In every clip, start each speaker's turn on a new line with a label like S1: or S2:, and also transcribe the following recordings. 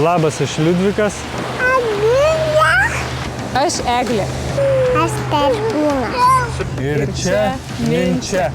S1: Labas, aš Liudvikas.
S2: Aš Eglė.
S3: Aš Perkūnas.
S1: Ir čia Minčia.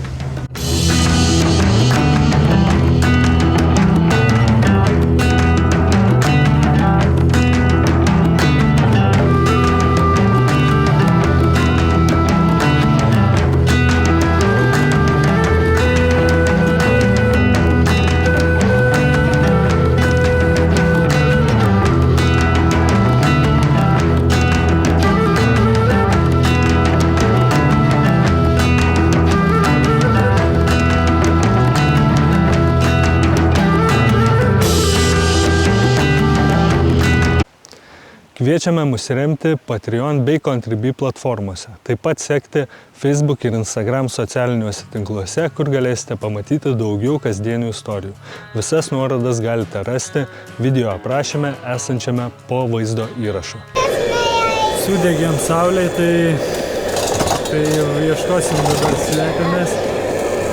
S1: Kviečiame mus remti Patreon bei Contribui platformose. Taip pat sekti Facebook ir Instagram socialiniuose tinkluose, kur galėsite pamatyti daugiau kasdienių istorijų. Visas nuorodas galite rasti video aprašyme esančiame po vaizdo įrašu. Sudegėm saulei, tai jau ieškosim dabar slepiamės.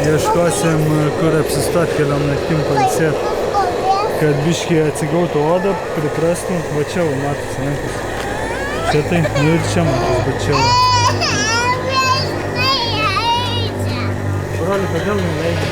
S1: Ieškosim, kur apsistot keliom naktim pailsėt. Kad biškį atsigautų odą, priprastų, va čia jau matos rankas. Čia tai, nu ir čia matos, bet čia jau. Broli, kodėl neleidai?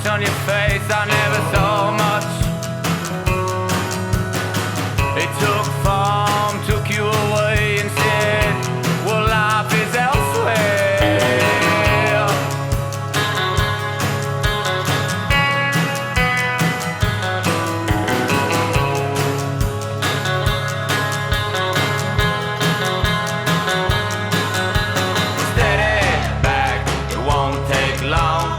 S4: On your face, I never saw much. It took form, took you away and said, well, life is elsewhere. Steady back, it won't take long.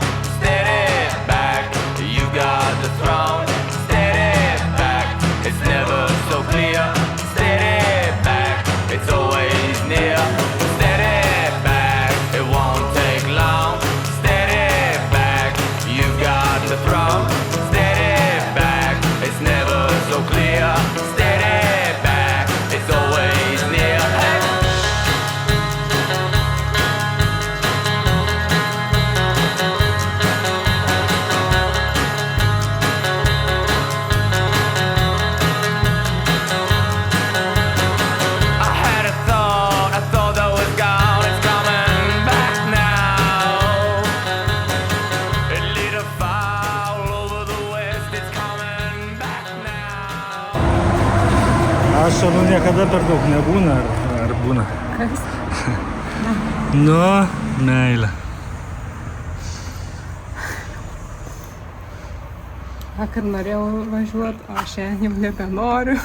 S1: Ašarų niekada per daug nebūna, ar būna?
S2: Kas?
S1: Nu, meilė.
S2: Vakar norėjau važiuoti, o šiandien jau nebenoriu.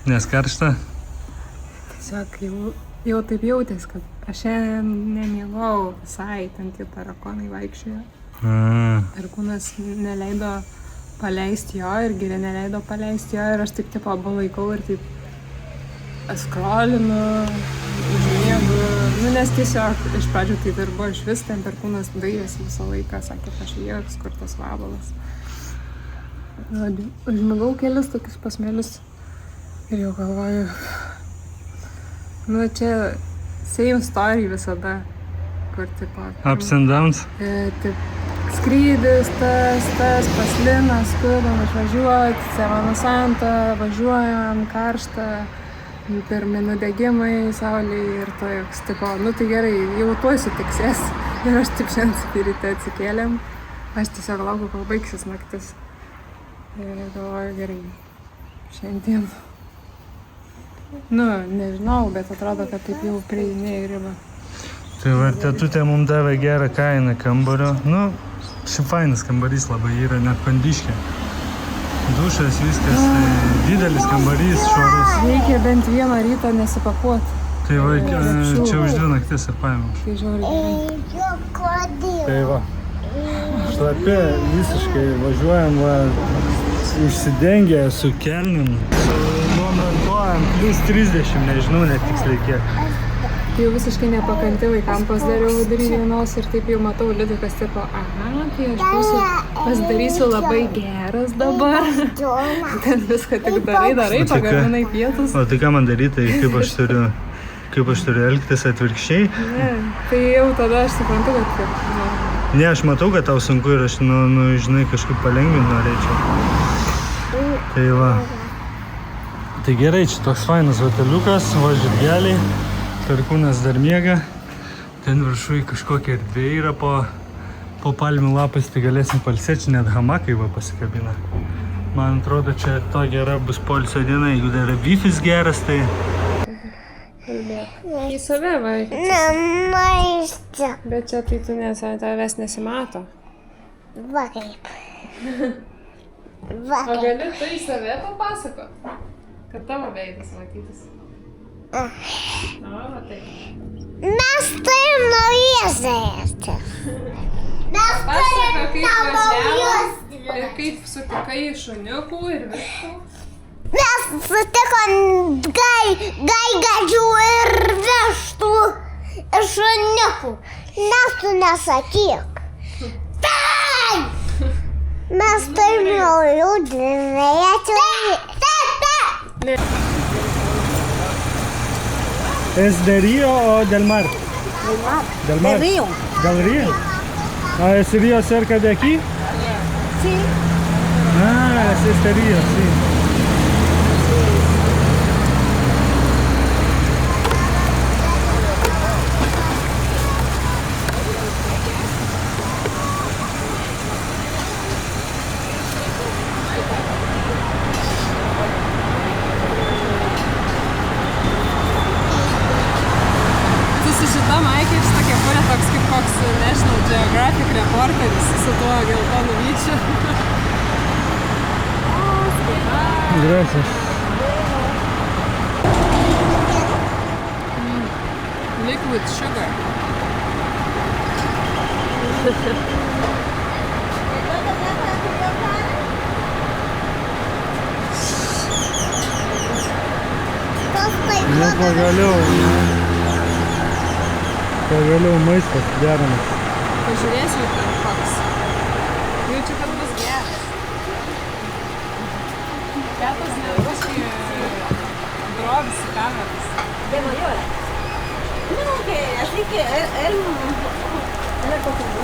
S1: Nes karšta?
S2: Tiesiog jau taip jautės, kad aš šiandien nemėgau visai, ten tie tarakonai vaikščiojo. Ir kūnas neleido paleisti jo ir gilė neleido paleisti jo ir aš tik tipo palaikau ir taip skrolinu, užmiegu. Nu, nes tiesiog iš pradžių taip ir buvo išvis, ten Perkūnas dairėsi visą laiką, sakė, pažiūrėk, kur tas vabalas. Užmigau kelis tokius pasmelius ir jau galvoju, nu čia same story visada, kur tipo...
S1: Ups and downs?
S2: Taip, skrydis, tas, paslina, skubam išvažiuoti, Semano Santa, važiuojam, karšta, pirmi nudegimai, saulėje ir toks, tipo, nu tai gerai, jau tuoj sutiksės. Ir aš taip šiandien ryte atsikėlėm, aš tiesiog laukiu, kol baigsis naktis. Ir galvoju, gerai, šiandien. Nu, nežinau, bet atrodo, kad taip jau prieini ribą.
S1: Tai va, tetutė mums davė gerą kainą kambario. Nu, šiaip fainas kambarys labai yra, net kondiškė. Dušas, viskas, tai didelis kambarys, švarus.
S2: Reikia bent vieną rytą nesipakuoti.
S1: Tai va, čia už 2 naktis. viskas ir paėmiau.
S2: Tai žiauriai gerai.
S3: Kodėl?
S1: Tai va, šlapi visiškai važiuojam, va, užsidengę su kelnim, su momentuojam, plus 30, nežinau netiksliai kiek.
S2: Jau visiškai nepakanti vaikam pasidariau vidury dienos ir taip jau matau Liudikas tipo, aha, tai aš būsiu, pasidarysiu labai geras dabar. Ten viską tik darai, pagaminai pietus.
S1: O tai ką man daryti, tai kaip aš turiu elgtis atvirkščiai?
S2: Ne, tai jau tada aš suprantu, kad kaip,
S1: Ne, aš matau, kad tau sunku ir aš, žinai, kažkaip palengvinti norėčiau. Tai va. Tai gerai, čia toks fainas hoteliukas, va žirgeliai, Perkūnas dar miega. Ten viršui kažkokia erdvė yra po palmių lapais, tai galėsim palsėti, net hamakai va pasikabina. Man atrodo, čia to gera bus poilsio diena, jeigu dar wifis geras, tai...
S2: į save va.
S3: Maišta.
S2: Bet čia tai tu tavęs nesimato.
S3: Va kaip. Va
S2: O
S3: kaip.
S2: gali tu į save papasakot, kad tavo veidas matytis. Na, va taip.
S3: Mes turim naujas žaistis. Mes
S2: Pasaka,
S3: turim
S2: kaip
S3: naujus
S2: važiavom ir kaip sutikai šuniukų ir viškų.
S3: Mes sutikom gaigažių ir vištų ir šuniukų. Nes tu nesakyk. Tai! Mes turim naujų žaistų.
S1: ¿Es de Río o del mar? Del mar.
S3: Río.
S1: ¿Del río? Ah, ¿es río cerca de aquí?
S3: Sí.
S1: Ah, es este río, sí.
S2: Šita Maikė, šita kepurė toks kaip koks National Geographic reporteris su tuo geltonu vyčiu.
S1: Gracias.
S2: Liquid sugar.
S1: Nu, pagaliau maistas geramas.
S2: Pažiūrėsiu, ten koks. Jaučiu, kad bus geras. Ketas nebuškai drobis į kameras.
S5: De mayor. No, que así que él le cocinó.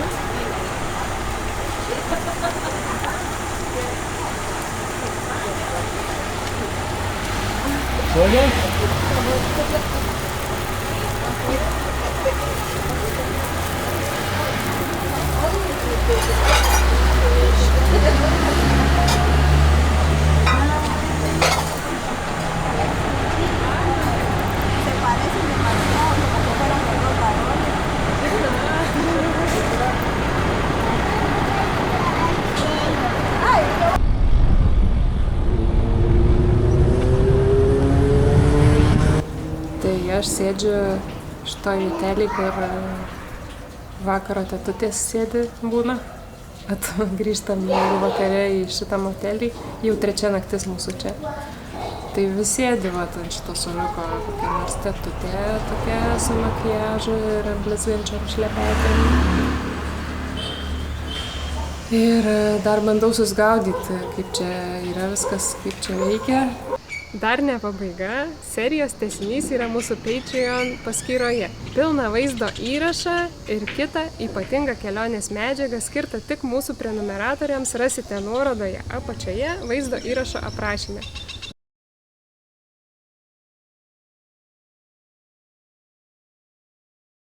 S2: Tai aš sėdžiu šitoj vietelį, kur vakaro tetutės sėdi būna. Bet grįžtam vakare į šitą motelį, jau 3 naktis mūsų čia. Tai vis sėdi vat ant šito suoliuko kokia nors tetutė tokia su makiažu ir blizgančiom šlepetėm. Ir dar bandau susigaudyti, kaip čia yra viskas, kaip čia veikia. Dar ne pabaiga, serijos tęsinys yra mūsų Patreon paskyroje. Pilną vaizdo įrašą ir kitą ypatingą kelionės medžiagą skirtą tik mūsų prenumeratoriams rasite nuorodoje apačioje vaizdo įrašo aprašyme.